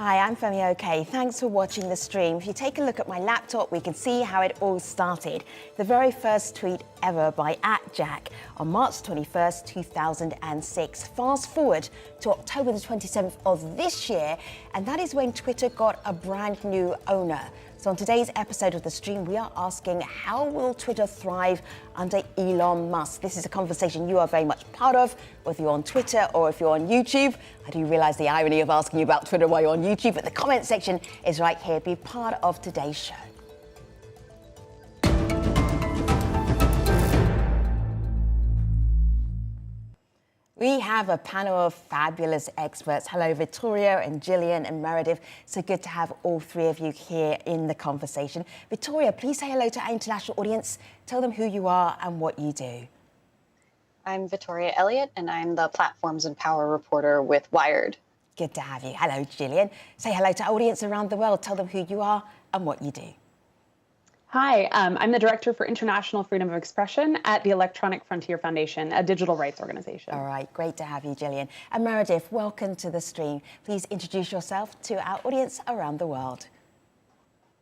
Hi, I'm Femi OK. Thanks for watching the stream. If you take a look at my laptop, we can see how it all started. The very first tweet ever by @Jack on March 21st, 2006. Fast forward to October the 27th of this year, and that is when Twitter got a brand new owner. So on today's episode of the stream, we are asking, how will Twitter thrive under Elon Musk? This is a conversation you are very much part of, whether you're on Twitter or if you're on YouTube. I do realise the irony of asking you about Twitter while you're on YouTube, but the comment section is right here. Be part of today's show. We have a panel of fabulous experts. Hello, Victoria and Gillian and Meredith. So good to have all three of you here in the conversation. Victoria, please say hello to our international audience. Tell them who you are and what you do. I'm Victoria Elliott, and I'm the Platforms and Power reporter with Wired. Good to have you. Hello, Gillian. Say hello to our audience around the world. Tell them who you are and what you do. Hi, I'm the Director for International Freedom of Expression at the Electronic Frontier Foundation, a digital rights organization. All right, great to have you, Gillian. And Meredith, welcome to the stream. Please introduce yourself to our audience around the world.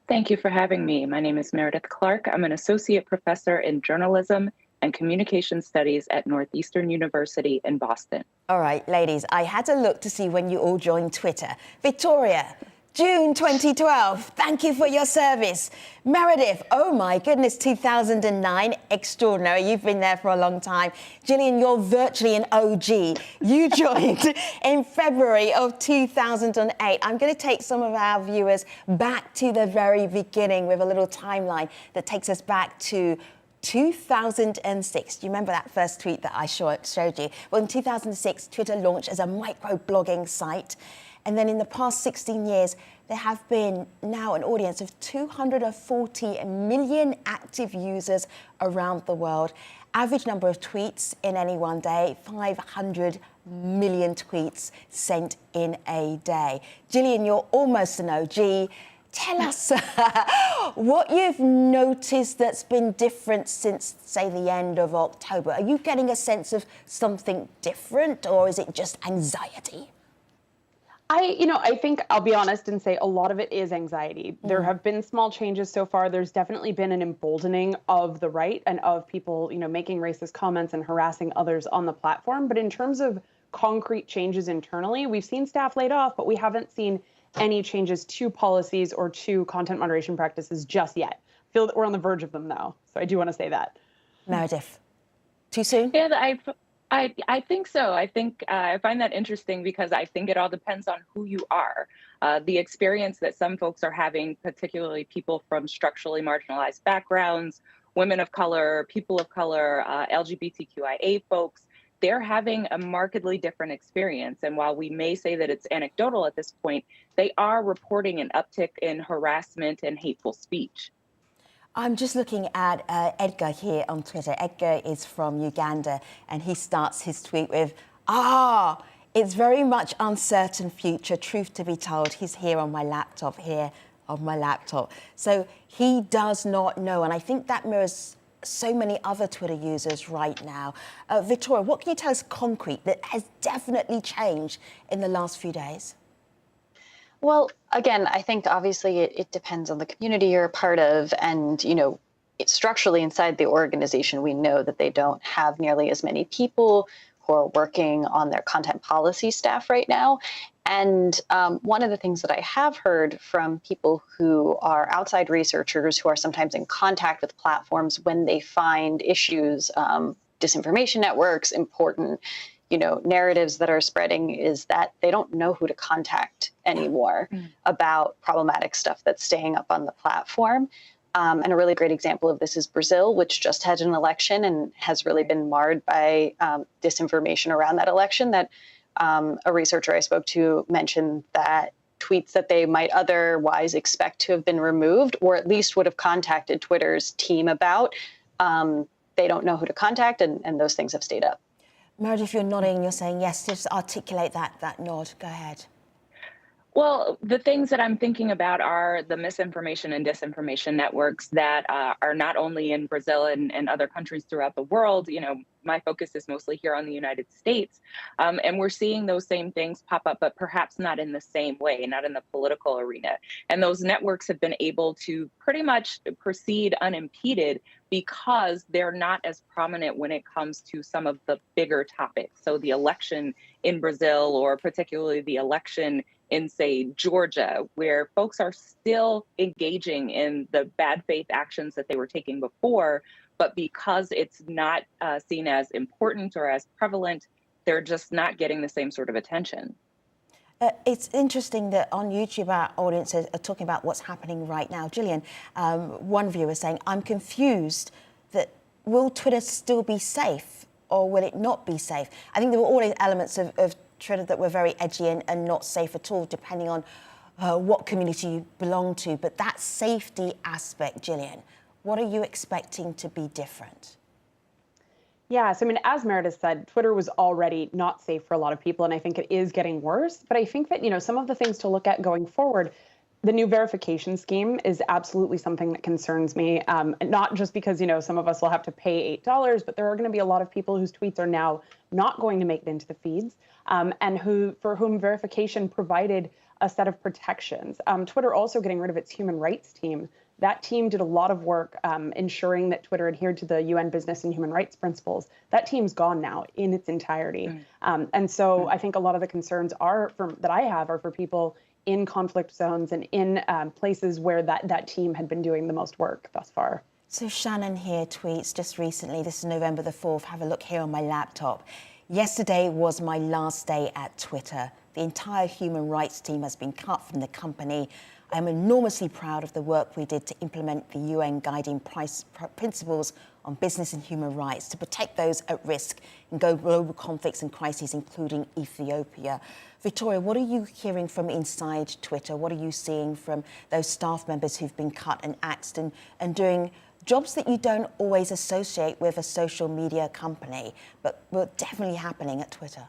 Thank you for having me. My name is Meredith Clark. I'm an associate professor in journalism and communication studies at Northeastern University in Boston. All right, ladies, I had to look to see when you all joined Twitter. Victoria, June 2012, thank you for your service. Meredith, oh my goodness, 2009, extraordinary. You've been there for a long time. Gillian, you're virtually an OG. You joined in February of 2008. I'm going to take some of our viewers back to the very beginning with a little timeline that takes us back to 2006. Do you remember that first tweet that I showed you? Well, in 2006, Twitter launched as a micro-blogging site. And then in the past 16 years, there have been now an audience of 240 million active users around the world. Average number of tweets in any one day, 500 million tweets sent in a day. Gillian, you're almost an OG. Tell us what you've noticed that's been different since, say, the end of October. Are you getting a sense of something different, or is it just anxiety? I think I'll be honest and say a lot of it is anxiety. There have been small changes so far. There's definitely been an emboldening of the right and of people, making racist comments and harassing others on the platform. But in terms of concrete changes internally, we've seen staff laid off, but we haven't seen any changes to policies or to content moderation practices just yet. I feel that we're on the verge of them, though. So I do want to say that. Meredith, too soon? Yeah, I think so. I think I find that interesting because I think it all depends on who you are. The experience that some folks are having, particularly people from structurally marginalized backgrounds, women of color, people of color, LGBTQIA folks, they're having a markedly different experience. And while we may say that it's anecdotal at this point, they are reporting an uptick in harassment and hateful speech. I'm just looking at Edgar here on Twitter. Edgar is from Uganda, and he starts his tweet with, it's very much uncertain future, truth to be told. He's here on my laptop, So he does not know, and I think that mirrors so many other Twitter users right now. Victoria, what can you tell us concrete that has definitely changed in the last few days? Well, again, I think obviously it depends on the community you're a part of. And, structurally inside the organization, we know that they don't have nearly as many people who are working on their content policy staff right now. And one of the things that I have heard from people who are outside researchers who are sometimes in contact with platforms when they find issues, disinformation networks, important narratives that are spreading, is that they don't know who to contact anymore about problematic stuff that's staying up on the platform. And a really great example of this is Brazil, which just had an election and has really been marred by disinformation around that election. That a researcher I spoke to mentioned that tweets that they might otherwise expect to have been removed, or at least would have contacted Twitter's team about, they don't know who to contact, and those things have stayed up. Meredith, you're nodding, you're saying yes. Just articulate that nod. Go ahead. Well, the things that I'm thinking about are the misinformation and disinformation networks that are not only in Brazil and other countries throughout the world. You know, my focus is mostly here on the United States. And we're seeing those same things pop up, but perhaps not in the same way, not in the political arena. And those networks have been able to pretty much proceed unimpeded because they're not as prominent when it comes to some of the bigger topics. So the election in Brazil, or particularly the election in, say, Georgia, where folks are still engaging in the bad faith actions that they were taking before, but because it's not seen as important or as prevalent, they're just not getting the same sort of attention. It's interesting that on YouTube, our audiences are talking about what's happening right now. Gillian, one viewer is saying, I'm confused that will Twitter still be safe or will it not be safe? I think there were always elements of Twitter that were very edgy and not safe at all, depending on what community you belong to. But that safety aspect, Gillian, what are you expecting to be different? Yeah, so I mean, as Meredith said, Twitter was already not safe for a lot of people, and I think it is getting worse. But I think that, some of the things to look at going forward, the new verification scheme is absolutely something that concerns me, not just because, some of us will have to pay $8, but there are going to be a lot of people whose tweets are now not going to make it into the feeds, and for whom verification provided a set of protections. Twitter also getting rid of its human rights team. That team did a lot of work ensuring that Twitter adhered to the UN business and human rights principles. That team's gone now in its entirety. And so I think a lot of the concerns that I have are for people in conflict zones and in places where that team had been doing the most work thus far. So Shannon here tweets just recently, this is November the 4th, have a look here on my laptop. Yesterday was my last day at Twitter. The entire human rights team has been cut from the company. I am enormously proud of the work we did to implement the UN guiding principles on business and human rights to protect those at risk in global conflicts and crises, including Ethiopia. Victoria, what are you hearing from inside Twitter? What are you seeing from those staff members who've been cut and axed and doing jobs that you don't always associate with a social media company, but were definitely happening at Twitter?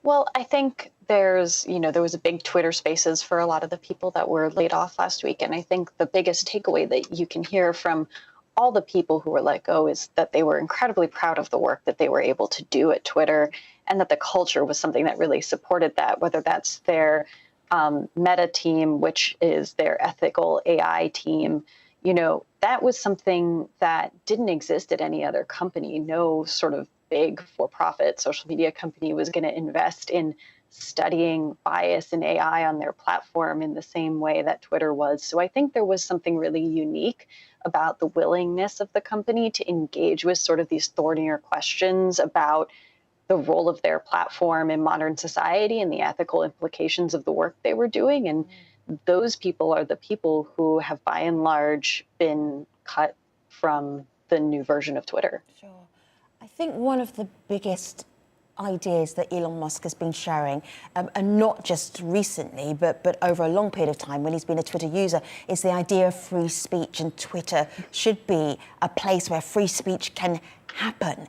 Well, I think there was a big Twitter Spaces for a lot of the people that were laid off last week. And I think the biggest takeaway that you can hear from all the people who were let go is that they were incredibly proud of the work that they were able to do at Twitter, and that the culture was something that really supported that, whether that's their Meta team, which is their ethical AI team. That was something that didn't exist at any other company. No sort of big for-profit social media company was going to invest in studying bias in AI on their platform in the same way that Twitter was. So I think there was something really unique about the willingness of the company to engage with sort of these thornier questions about the role of their platform in modern society and the ethical implications of the work they were doing. And those people are the people who have, by and large, been cut from the new version of Twitter. Sure. I think one of the biggest ideas that Elon Musk has been sharing, and not just recently, but over a long period of time when he's been a Twitter user, is the idea of free speech, and Twitter should be a place where free speech can happen.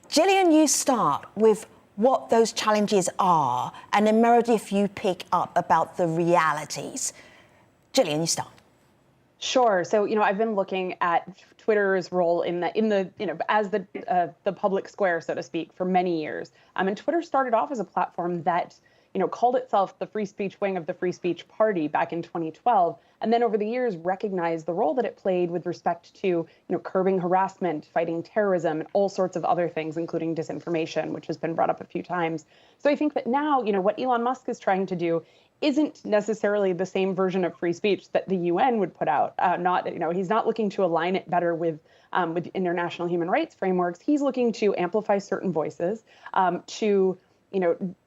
Gillian, you start with what those challenges are, and then Meredith, you pick up about the realities. Gillian, you start. Sure. So, I've been looking at Twitter's role in the as the public square, so to speak, for many years. And Twitter started off as a platform that, called itself the free speech wing of the Free Speech Party back in 2012. And then over the years recognized the role that it played with respect to, curbing harassment, fighting terrorism, and all sorts of other things, including disinformation, which has been brought up a few times. So I think that now, what Elon Musk is trying to do isn't necessarily the same version of free speech that the UN would put out. He's not looking to align it better with international human rights frameworks. He's looking to amplify certain voices,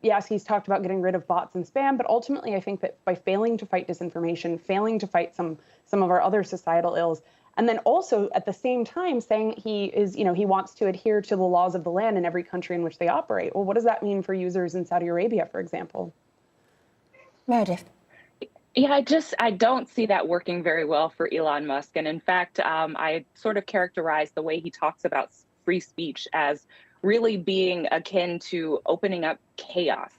yes, he's talked about getting rid of bots and spam, but ultimately I think that by failing to fight disinformation, failing to fight some of our other societal ills, and then also at the same time saying he wants to adhere to the laws of the land in every country in which they operate. Well, what does that mean for users in Saudi Arabia, for example? Meredith. Yeah, I don't see that working very well for Elon Musk. And in fact, I sort of characterize the way he talks about free speech as really being akin to opening up chaos.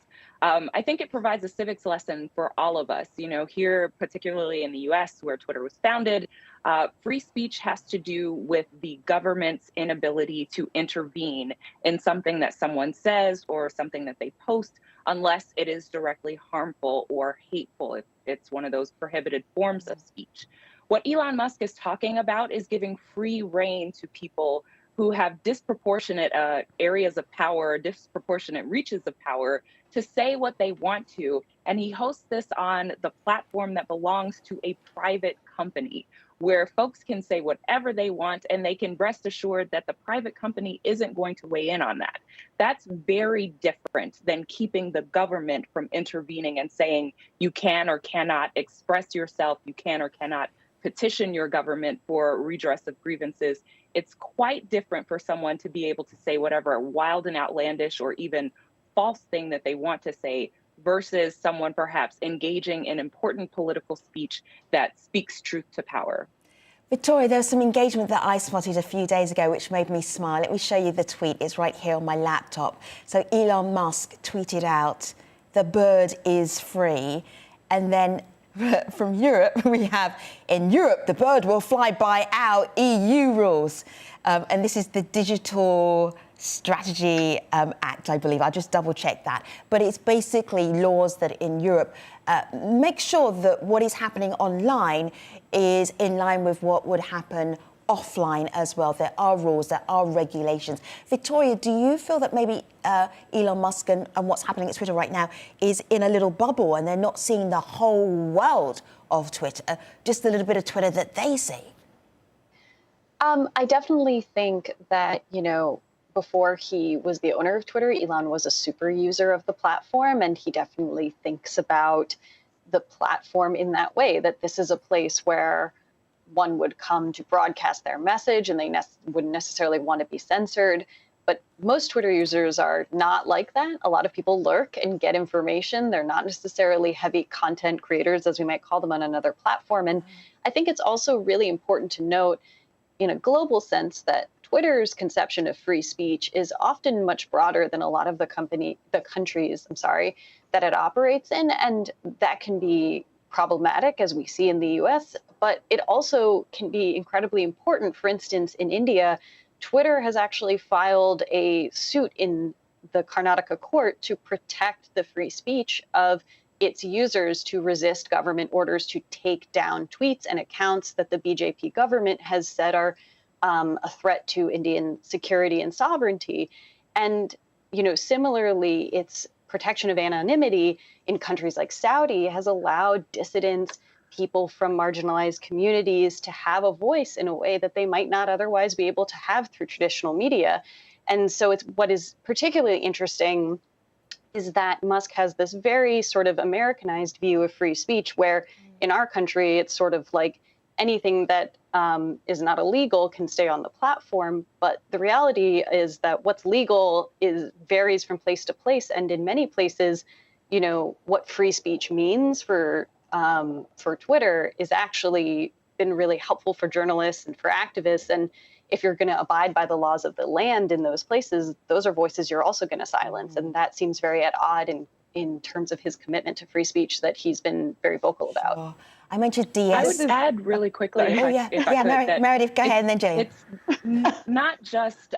I think it provides a civics lesson for all of us. You know, here, particularly in the US, where Twitter was founded, free speech has to do with the government's inability to intervene in something that someone says or something that they post, unless it is directly harmful or hateful, if it's one of those prohibited forms of speech. What Elon Musk is talking about is giving free rein to people who have disproportionate areas of power, disproportionate reaches of power, to say what they want to. And he hosts this on the platform that belongs to a private company, where folks can say whatever they want, and they can rest assured that the private company isn't going to weigh in on that. That's very different than keeping the government from intervening and saying you can or cannot express yourself, you can or cannot petition your government for redress of grievances. It's quite different for someone to be able to say whatever wild and outlandish or even false thing that they want to say, versus someone perhaps engaging in important political speech that speaks truth to power. Victoria, there was some engagement that I spotted a few days ago which made me smile. Let me show you the tweet. It's right here on my laptop. So Elon Musk tweeted out, "The bird is free." And then from Europe, we have, "In Europe, the bird will fly by our EU rules." And this is the Digital Strategy Act, I believe. I'll just double check that. But it's basically laws that in Europe make sure that what is happening online is in line with what would happen offline as well. There are rules, there are regulations. Victoria, do you feel that maybe Elon Musk and what's happening at Twitter right now is in a little bubble and they're not seeing the whole world of Twitter, just a little bit of Twitter that they see? I definitely think that, you know, before he was the owner of Twitter, Elon was a super user of the platform, and he definitely thinks about the platform in that way, that this is a place where one would come to broadcast their message and they wouldn't necessarily want to be censored. But most Twitter users are not like that. A lot of people lurk and get information. They're not necessarily heavy content creators, as we might call them on another platform. And I think it's also really important to note in a global sense that Twitter's conception of free speech is often much broader than a lot of the countries that it operates in. And that can be problematic, as we see in the US, but it also can be incredibly important. For instance, in India, Twitter has actually filed a suit in the Karnataka court to protect the free speech of its users, to resist government orders to take down tweets and accounts that the BJP government has said are a threat to Indian security and sovereignty. And, you know, similarly, its protection of anonymity in countries like Saudi has allowed dissidents, people from marginalized communities, to have a voice in a way that they might not otherwise be able to have through traditional media. And so it's what is particularly interesting is that Musk has this very sort of Americanized view of free speech, where in our country, it's sort of like anything that is not illegal can stay on the platform. But the reality is that what's legal varies from place to place. And in many places, you know, what free speech means for Twitter is actually been really helpful for journalists and for activists. And if you're going to abide by the laws of the land in those places, those are voices you're also going to silence. And that seems very at odds in terms of his commitment to free speech that he's been very vocal about. Sure. I mentioned DS. I would add really quickly. Meredith, go ahead, and then Jillian. It's not just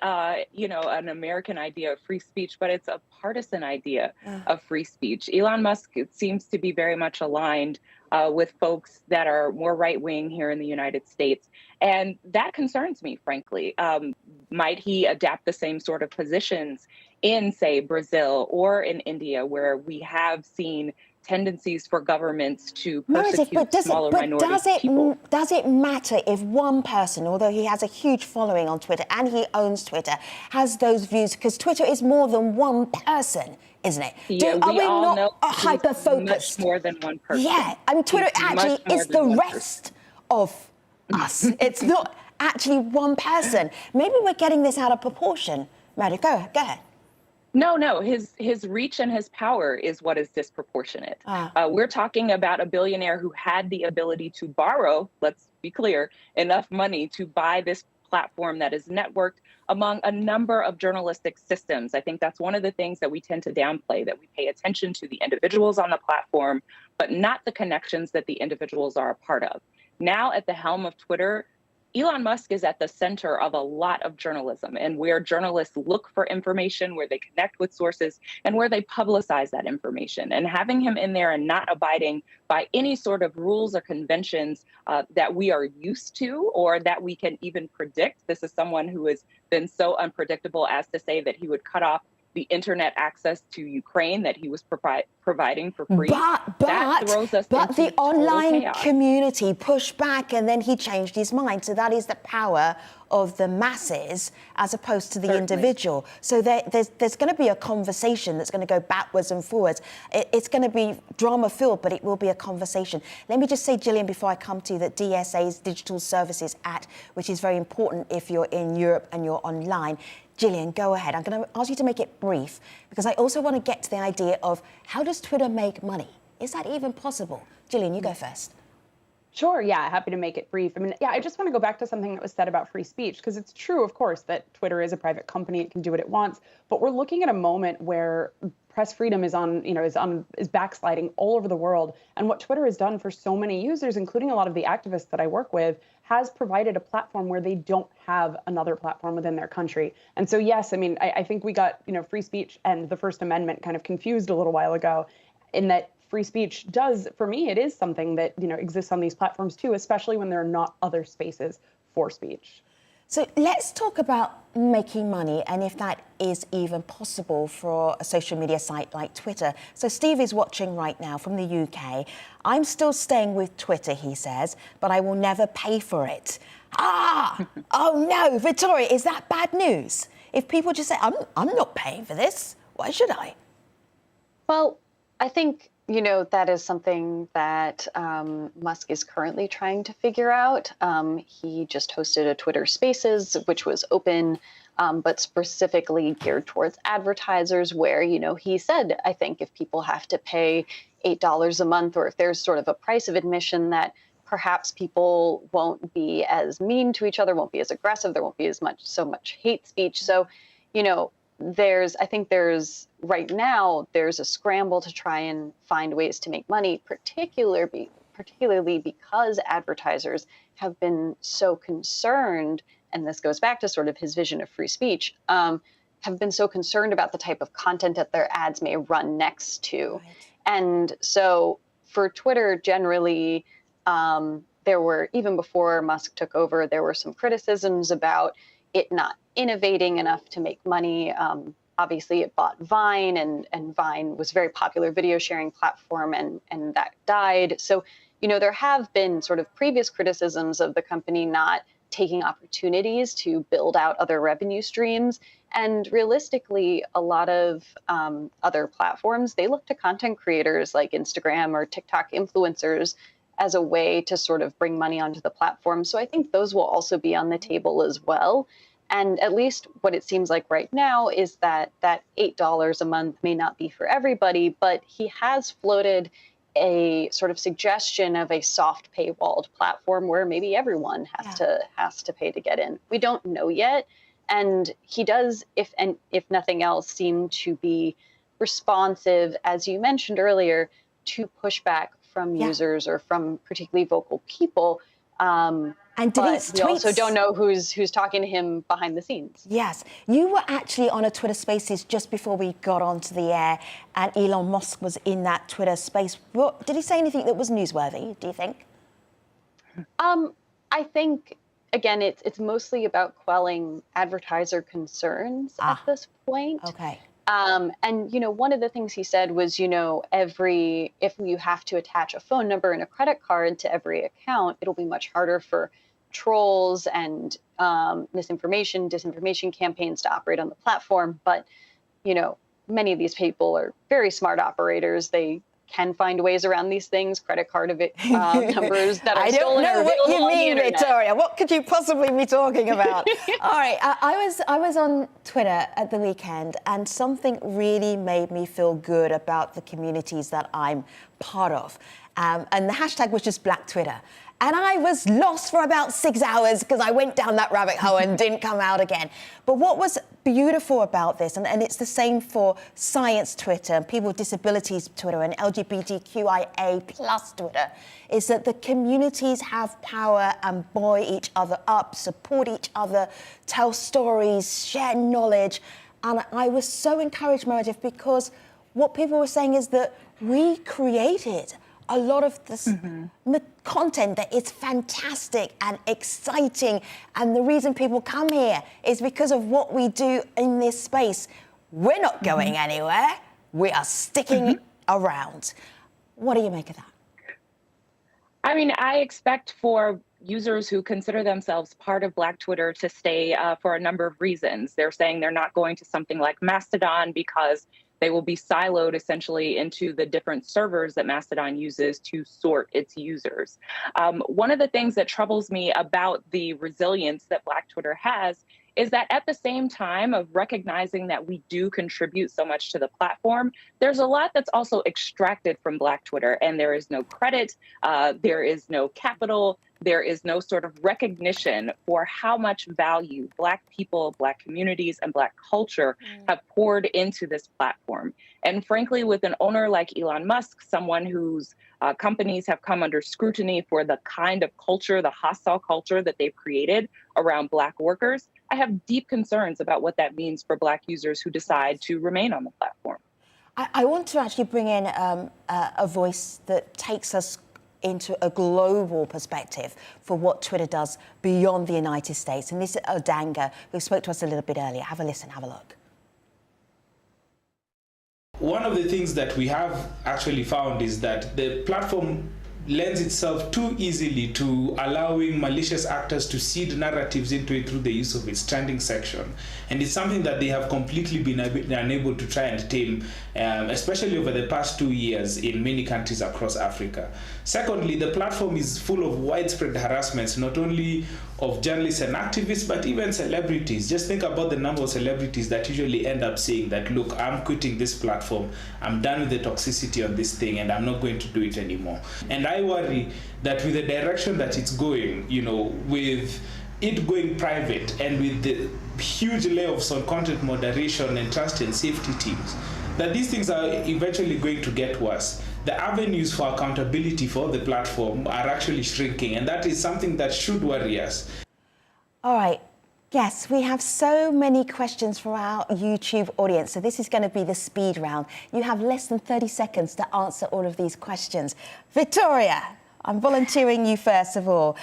you know, an American idea of free speech, but it's a partisan idea of free speech. Elon Musk seems to be very much aligned with folks that are more right-wing here in the United States. And that concerns me, frankly. Might he adapt the same sort of positions in, say, Brazil or in India, where we have seen tendencies for governments to persecute smaller minority people? Does it matter if one person, although he has a huge following on Twitter and he owns Twitter, has those views? Because Twitter is more than one person, isn't it? Yeah, are we all not know hyper-focused? Much more than one person. Yeah, I mean, Twitter actually is the rest of us. It's not actually one person. Maybe we're getting this out of proportion. Meredith, go ahead. No, his reach and his power is what is disproportionate. We're talking about a billionaire who had the ability to borrow, let's be clear, enough money to buy this platform that is networked among a number of journalistic systems. I think that's one of the things that we tend to downplay, that we pay attention to the individuals on the platform, but not the connections that the individuals are a part of. Now at the helm of Twitter, Elon Musk is at the center of a lot of journalism, and where journalists look for information, where they connect with sources, and where they publicize that information. And having him in there and not abiding by any sort of rules or conventions that we are used to or that we can even predict. This is someone who has been so unpredictable as to say that he would cut off the internet access to Ukraine that he was providing for free. That throws us into the online chaos. community pushed back, and then he changed his mind. So that is the power of the masses as opposed to the individual. So there's going to be a conversation that's going to go backwards and forwards. It's going to be drama-filled, but it will be a conversation. Let me just say, Gillian, before I come to you, that DSA's Digital Services Act, which is very important if you're in Europe and you're online. Gillian, go ahead. I'm going to ask you to make it brief, because I also want to get to the idea of how does Twitter make money? Is that even possible? Gillian, you go first. Sure, yeah, happy to make it brief. I mean, yeah, I just want to go back to something that was said about free speech, because it's true, of course, that Twitter is a private company, it can do what it wants, but we're looking at a moment where press freedom is backsliding all over the world. And what Twitter has done for so many users, including a lot of the activists that I work with, has provided a platform where they don't have another platform within their country. And so, yes, I mean, I think we got, free speech and the First Amendment kind of confused a little while ago, in that free speech does, for me, it is something that, exists on these platforms too, especially when there are not other spaces for speech. So let's talk about making money and if that is even possible for a social media site like Twitter. So Steve is watching right now from the UK. I'm still staying with Twitter, he says, but I will never pay for it. Oh no, Victoria, is that bad news? If people just say, I'm not paying for this, why should I? Well, I think that is something that Musk is currently trying to figure out. He just hosted a Twitter Spaces, which was open, but specifically geared towards advertisers, where, he said, I think if people have to pay $8 a month, or if there's sort of a price of admission, that perhaps people won't be as mean to each other, won't be as aggressive, there won't be so much hate speech. So, I think right now there's a scramble to try and find ways to make money, particularly because advertisers have been so concerned, and this goes back to sort of his vision of free speech, have been so concerned about the type of content that their ads may run next to. Right. And so for Twitter generally, there were, even before Musk took over, there were some criticisms about it not innovating enough to make money. Obviously, it bought Vine, and Vine was a very popular video sharing platform, and that died. So, there have been sort of previous criticisms of the company not taking opportunities to build out other revenue streams. And realistically, a lot of other platforms, they look to content creators like Instagram or TikTok influencers as a way to sort of bring money onto the platform. So I think those will also be on the table as well. And at least what it seems like right now is that $8 a month may not be for everybody, but he has floated a sort of suggestion of a soft paywalled platform where maybe everyone has to pay to get in. We don't know yet. And he does, if nothing else, seem to be responsive, as you mentioned earlier, to pushback from users or from particularly vocal people. And deletes tweets. We also don't know who's talking to him behind the scenes. Yes. You were actually on a Twitter Spaces just before we got onto the air, and Elon Musk was in that Twitter space. Did he say anything that was newsworthy, do you think? I think, again, it's mostly about quelling advertiser concerns at this point. Okay. And, one of the things he said was, if you have to attach a phone number and a credit card to every account, it'll be much harder for trolls and disinformation campaigns to operate on the platform. But, many of these people are very smart operators. They can find ways around these things, credit card numbers that are stolen. I don't know what you mean, Victoria. What could you possibly be talking about? All right, I was on Twitter at the weekend, and something really made me feel good about the communities that I'm part of. and the hashtag was just Black Twitter. And I was lost for about 6 hours because I went down that rabbit hole and didn't come out again. But what was beautiful about this, and it's the same for science Twitter, and people with disabilities Twitter, and LGBTQIA plus Twitter, is that the communities have power and buoy each other up, support each other, tell stories, share knowledge. And I was so encouraged, Meredith, because what people were saying is that we created a lot of this content that is fantastic and exciting. And the reason people come here is because of what we do in this space. We're not going anywhere. We are sticking around. What do you make of that? I mean, I expect for users who consider themselves part of Black Twitter to stay for a number of reasons. They're saying they're not going to something like Mastodon because they will be siloed essentially into the different servers that Mastodon uses to sort its users. One of the things that troubles me about the resilience that Black Twitter has is that at the same time of recognizing that we do contribute so much to the platform, there's a lot that's also extracted from Black Twitter, and there is no credit, there is no capital, there is no sort of recognition for how much value Black people, Black communities, and Black culture have poured into this platform. And frankly, with an owner like Elon Musk, someone whose companies have come under scrutiny for the kind of culture, the hostile culture that they've created around Black workers, I have deep concerns about what that means for Black users who decide to remain on the platform. I want to actually bring in a voice that takes us into a global perspective for what Twitter does beyond the United States. And this is Odanga, who spoke to us a little bit earlier. Have a listen, have a look. One of the things that we have actually found is that the platform lends itself too easily to allowing malicious actors to seed narratives into it through the use of its trending section. And it's something that they have completely been unable to try and tame, especially over the past 2 years in many countries across Africa. Secondly, the platform is full of widespread harassments, not only of journalists and activists, but even celebrities. Just think about the number of celebrities that usually end up saying that, look, I'm quitting this platform, I'm done with the toxicity on this thing, and I'm not going to do it anymore. And I worry that with the direction that it's going, you know, with it going private and with the huge layoffs on content moderation and trust and safety teams, that these things are eventually going to get worse. The avenues for accountability for the platform are actually shrinking, and that is something that should worry us. All right. Yes, we have so many questions from our YouTube audience, so this is going to be the speed round. You have less than 30 seconds to answer all of these questions. Victoria, I'm volunteering you first of all.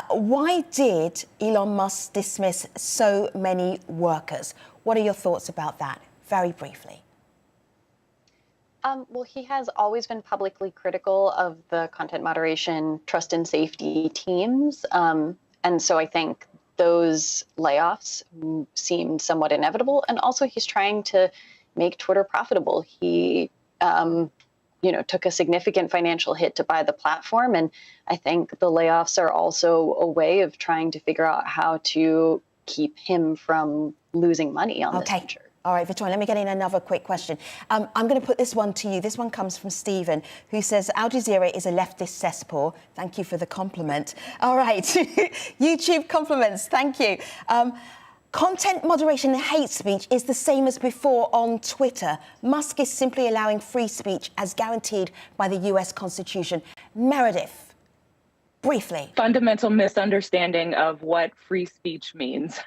Why did Elon Musk dismiss so many workers? What are your thoughts about that? Very briefly. Well, he has always been publicly critical of the content moderation, trust and safety teams. And so I think those layoffs seemed somewhat inevitable. And also he's trying to make Twitter profitable. He, took a significant financial hit to buy the platform. And I think the layoffs are also a way of trying to figure out how to keep him from losing money on this venture. All right, Victoria, let me get in another quick question. I'm going to put this one to you. This one comes from Stephen, who says, Al Jazeera is a leftist cesspool. Thank you for the compliment. All right, YouTube compliments, thank you. Content moderation and hate speech is the same as before on Twitter. Musk is simply allowing free speech as guaranteed by the US Constitution. Meredith, briefly. Fundamental misunderstanding of what free speech means.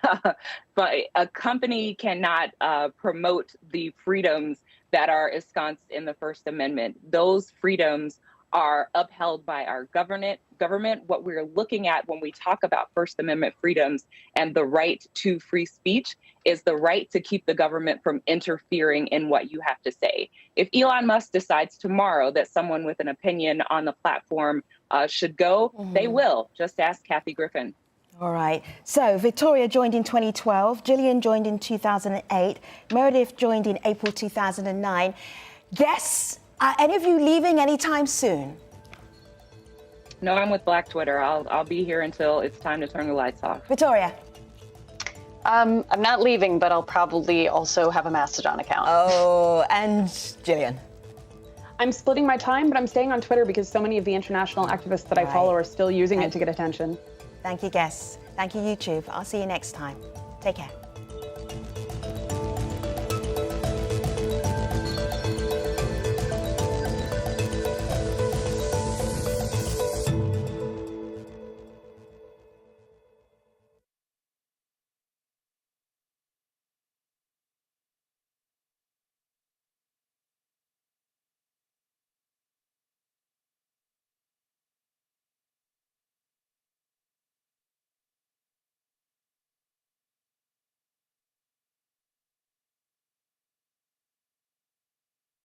But a company cannot promote the freedoms that are ensconced in the First Amendment. Those freedoms are upheld by our government. What we're looking at when we talk about First Amendment freedoms and the right to free speech is the right to keep the government from interfering in what you have to say. If Elon Musk decides tomorrow that someone with an opinion on the platform should go, they will. Just ask Kathy Griffin. All right. So Victoria joined in 2012. Gillian joined in 2008. Meredith joined in April 2009. Yes. Are any of you leaving anytime soon? No, I'm with Black Twitter. I'll be here until it's time to turn the lights off. Victoria? I'm not leaving, but I'll probably also have a Mastodon account. Oh, and Gillian? I'm splitting my time, but I'm staying on Twitter because so many of the international activists that I follow are still using it to get attention. Thank you, guests. Thank you, YouTube. I'll see you next time. Take care.